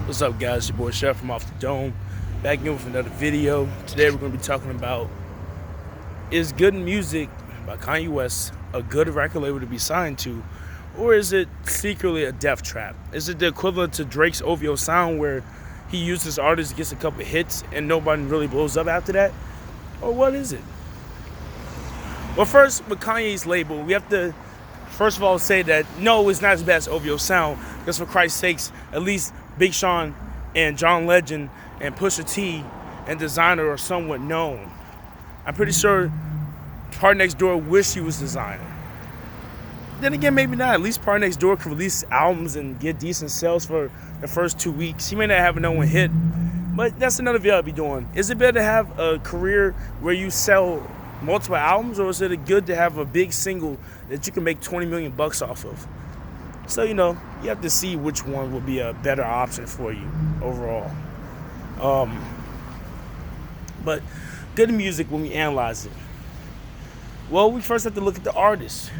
What's up, guys? Your boy Chef from Off the Dome, back in with another video. Today we're going to be talking about, is good music by Kanye West a good record label to be signed to, or is it secretly a death trap? Is it the equivalent to Drake's OVO sound, where he uses artists, gets a couple hits, and nobody really blows up after that? Or what is it? Well, first, with Kanye's label, we have to first of all say that no, it's not as bad as OVO sound, because for Christ's sakes, at least Big Sean and John Legend and Pusha T and Designer are somewhat known. I'm pretty sure Party Next Door wished he was Designer. Then again, maybe not. At least Party Next Door can release albums and get decent sales for the first 2 weeks. He may not have no one hit, but that's another video I'll be doing. Is it better to have a career where you sell multiple albums, or is it good to have a big single that you can make 20 million bucks off of? So, you have to see which one will be a better option for you overall. But good music, when we analyze it, well, we first have to look at the artists.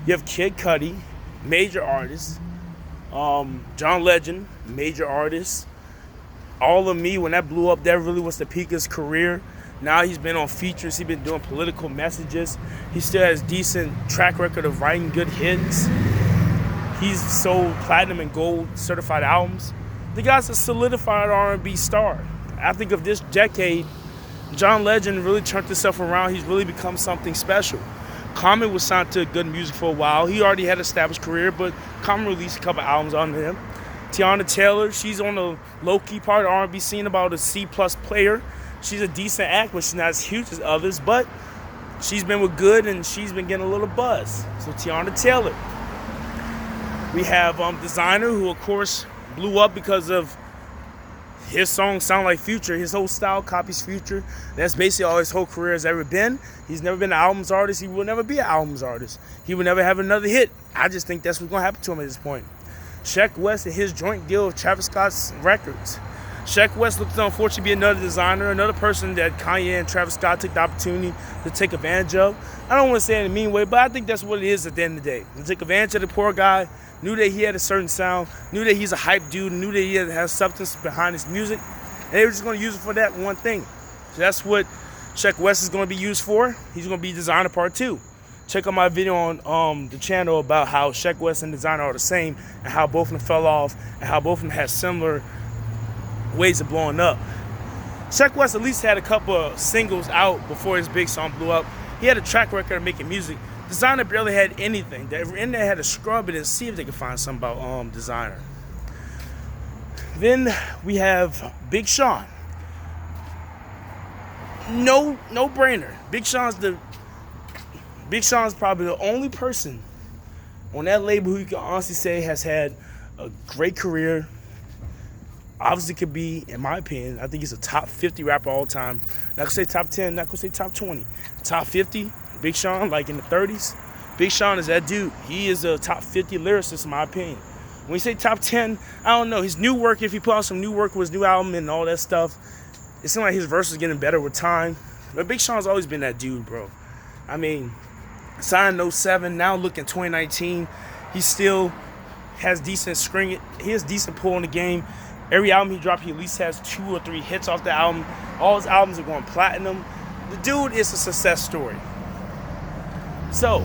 You have Kid Cudi, major artist. John Legend, major artist. All of Me, when that blew up, that really was the peak of his career. Now he's been on features. He's been doing political messages. He still has decent track record of writing good hits. He's sold platinum and gold certified albums. The guy's a solidified R&B star. I think of this decade, John Legend really turned himself around. He's really become something special. Common was signed to Good Music for a while. He already had an established career, but Common released a couple albums on him. Tiana Taylor, she's on the low-key part of the R&B scene, about a C-plus player. She's a decent act, but she's not as huge as others, but she's been with Good, and she's been getting a little buzz. So Tiana Taylor. We have Designer, who of course blew up because of his song Sound Like Future. His whole style copies Future. That's basically all his whole career has ever been. He's never been an albums artist. He will never be an albums artist. He will never have another hit. I just think that's what's going to happen to him at this point. Sheck West and his joint deal with Travis Scott's records. Sheck West looks to unfortunately be another designer, another person that Kanye and Travis Scott took the opportunity to take advantage of. I don't want to say it in a mean way, but I think that's what it is at the end of the day. They took advantage of the poor guy, knew that he had a certain sound, knew that he's a hype dude, knew that he has substance behind his music, and they were just going to use it for that one thing. So that's what Sheck West is going to be used for. He's going to be Designer Part 2. Check out my video on the channel about how Sheck West and Designer are the same, and how both of them fell off, and how both of them had similar ways of blowing up. Sheck West at least had a couple of singles out before his big song blew up. He had a track record of making music. Designer barely had anything. They were in there, had to scrub it and see if they could find something about Designer. Then we have Big Sean. No brainer. Big Sean's probably the only person on that label who you can honestly say has had a great career. Obviously could be, in my opinion, I think he's a top 50 rapper all time. Not gonna say top 10, not gonna say top 20. Top 50, Big Sean, like in the 30s. Big Sean is that dude. He is a top 50 lyricist, in my opinion. When you say top 10, I don't know. His new work, if he put out some new work with his new album and all that stuff, it seems like his verse is getting better with time. But Big Sean's always been that dude, bro. I mean, signed in 07, now looking 2019. He still has decent string. He has decent pull in the game. Every album he dropped, he at least has 2 or 3 hits off the album. All his albums are going platinum. The dude is a success story. So,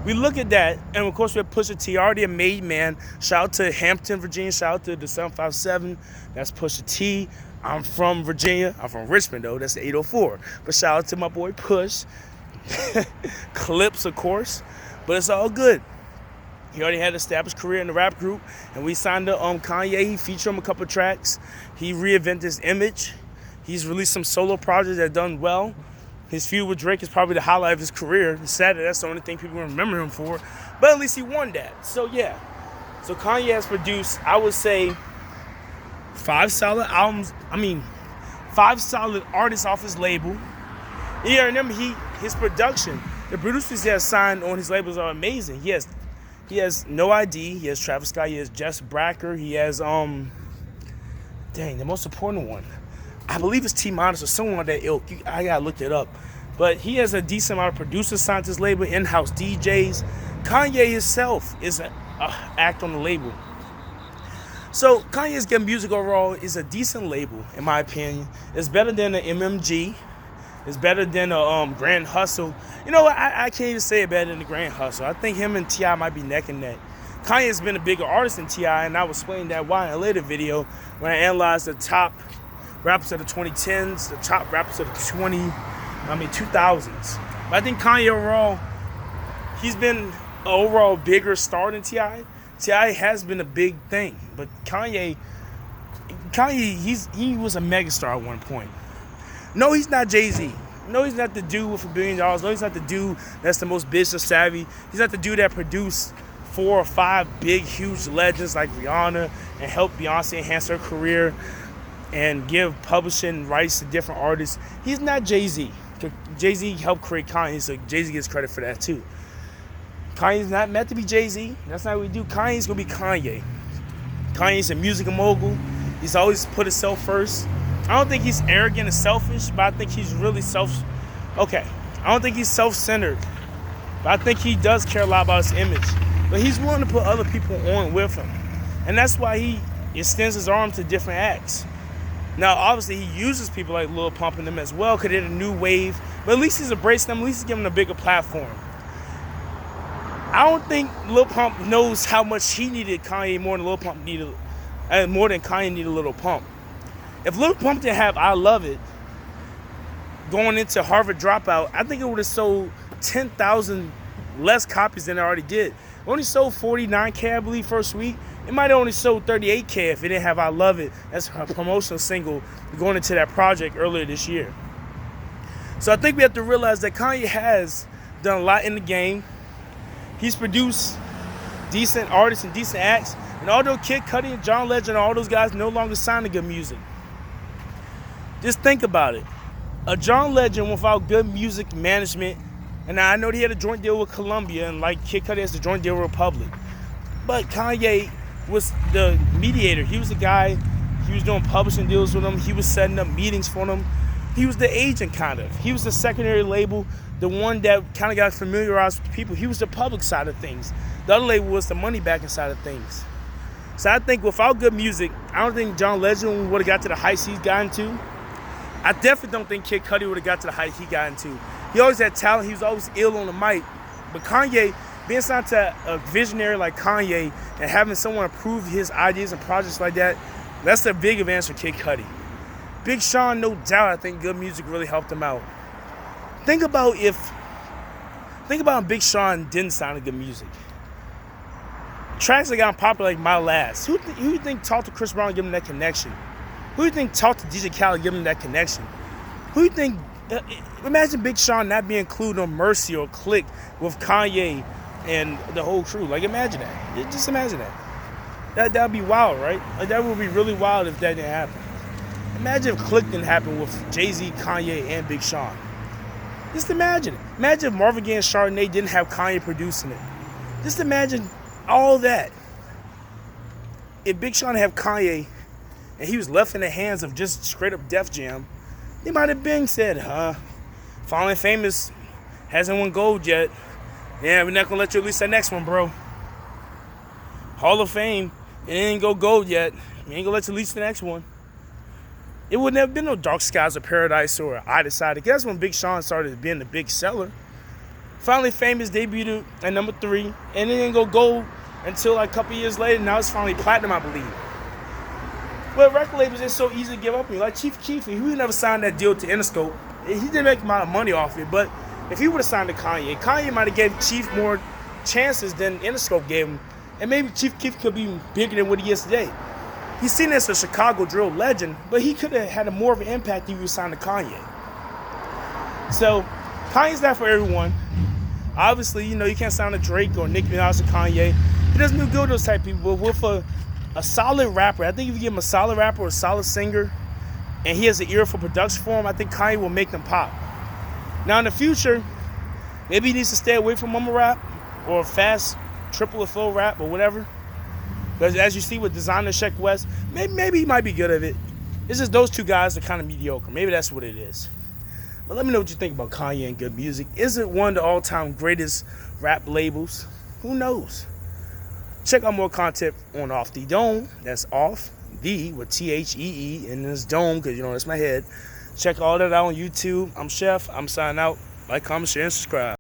we look at that, and of course we have Pusha T, already a made man. Shout out to Hampton, Virginia. Shout out to the 757. That's Pusha T. I'm from Virginia. I'm from Richmond, though. That's the 804. But shout out to my boy Push. Clips, of course. But it's all good. He already had an established career in the rap group, and we signed to Kanye. He featured him a couple tracks. He reinvented his image. He's released some solo projects that done well. His feud with Drake is probably the highlight of his career. It's sad that that's the only thing people remember him for, but at least he won that. So yeah, so Kanye has produced, I would say, 5 solid albums. 5 solid artists off his label. Yeah, remember his production. The producers he has signed on his labels are amazing. He has No ID. He has Travis Scott. He has Jess Bracker. He has the most important one, I believe it's T-Modest or someone on that ilk. I gotta look it up. But he has a decent amount of producers signed to his label, in-house DJs. Kanye himself is an act on the label. So Kanye's Good Music overall is a decent label, in my opinion. It's better than an MMG. It's better than a Grand Hustle. You know what? I can't even say it better than the Grand Hustle. I think him and T.I. might be neck and neck. Kanye's been a bigger artist than T.I., and I was explaining that why in a later video when I analyzed the top rappers of the 2010s, the top rappers of the 2000s. But I think Kanye overall, he's been an overall bigger star than T.I. T.I. has been a big thing, but Kanye, he was a megastar at one point. No, he's not Jay-Z. No, he's not the dude with $1 billion. No, he's not the dude that's the most business savvy. He's not the dude that produced 4 or 5 big, huge legends like Rihanna and helped Beyonce enhance her career and give publishing rights to different artists. He's not Jay-Z. Jay-Z helped create Kanye, so Jay-Z gets credit for that too. Kanye's not meant to be Jay-Z. That's not what we do. Kanye's gonna be Kanye. Kanye's a music mogul. He's always put himself first. I don't think he's arrogant and selfish, but I think he's really I don't think he's self-centered, but I think he does care a lot about his image. But he's willing to put other people on with him, and that's why he extends his arm to different acts. Now, obviously, he uses people like Lil Pump and them as well because they're the new wave, but at least he's embraced them. At least he's giving them a bigger platform. I don't think Lil Pump knows how much he needed Kanye more than Kanye needed Lil Pump. If Lil Pump didn't have I Love It going into Harvard Dropout, I think it would have sold 10,000 less copies than it already did. It only sold 49K, I believe, first week. It might have only sold 38K if it didn't have I Love It as a promotional single going into that project earlier this year. So I think we have to realize that Kanye has done a lot in the game. He's produced decent artists and decent acts. And although Kid Cudi and John Legend and all those guys no longer sign to Good Music, just think about it. A John Legend without good music management, and I know he had a joint deal with Columbia, and like Kid Cudi has the joint deal with Republic. But Kanye was the mediator. He was the guy, he was doing publishing deals with them. He was setting up meetings for them. He was the agent, kind of. He was the secondary label, the one that kind of got familiarized with people. He was the public side of things. The other label was the money backing side of things. So I think without good music, I don't think John Legend would have got to the heights he's gotten to. I definitely don't think Kid Cudi would have got to the height he got into. He always had talent. He was always ill on the mic. But Kanye, being signed to a visionary like Kanye and having someone approve his ideas and projects like that, that's a big advance for Kid Cudi. Big Sean, no doubt, I think good music really helped him out. Think about if Big Sean didn't sign to good music. Tracks that got popular like My Last. Who you think talked to Chris Brown and give him that connection? Who do you think talked to DJ Khaled and give him that connection? Who do you think... imagine Big Sean not being included on Mercy or Click with Kanye and the whole crew. Like, imagine that. Just imagine that. That'd be wild, right? Like, that would be really wild if that didn't happen. Imagine if Click didn't happen with Jay-Z, Kanye, and Big Sean. Just imagine it. Imagine if Marvin Gaye and Chardonnay didn't have Kanye producing it. Just imagine all that. If Big Sean had Kanye and he was left in the hands of just straight up Def Jam, they might have been said, Fallen Famous hasn't won gold yet. Yeah, we're not going to let you release that next one, bro. Hall of Fame, it ain't go gold yet. We ain't going to let you release the next one. It would never been no Dark Skies of Paradise or I Decided. That's when Big Sean started being the big seller. Finally Famous debuted at number 3, and it didn't go gold until like a couple years later. Now it's finally platinum, I believe. But record labels are so easy to give up on. Like Chief Keef, he never signed that deal to Interscope. He didn't make a lot of money off it, but if he would have signed to Kanye might have gave Chief more chances than Interscope gave him. And maybe Chief Keef could be bigger than what he is today. He's seen as a Chicago drill legend, but he could have had more of an impact if he was signed to Kanye. So, Kanye's not for everyone. Obviously, you can't sign to Drake or Nicki Minaj or Kanye. He doesn't do good with those type of people, but with a solid rapper, I think if you give him a solid rapper or a solid singer, and he has an ear for production for him, I think Kanye will make them pop. Now in the future, maybe he needs to stay away from mumble rap or fast triple flow rap or whatever. Because as you see with Designer Sheck West, maybe he might be good at it. It's just those two guys are kind of mediocre. Maybe that's what it is. But let me know what you think about Kanye and good music. Is it one of the all-time greatest rap labels? Who knows? Check out more content on Off the Dome. That's off the with THEE and this dome, because that's my head. Check all that out on YouTube. I'm Chef. I'm signing out. Like, comment, share, and subscribe.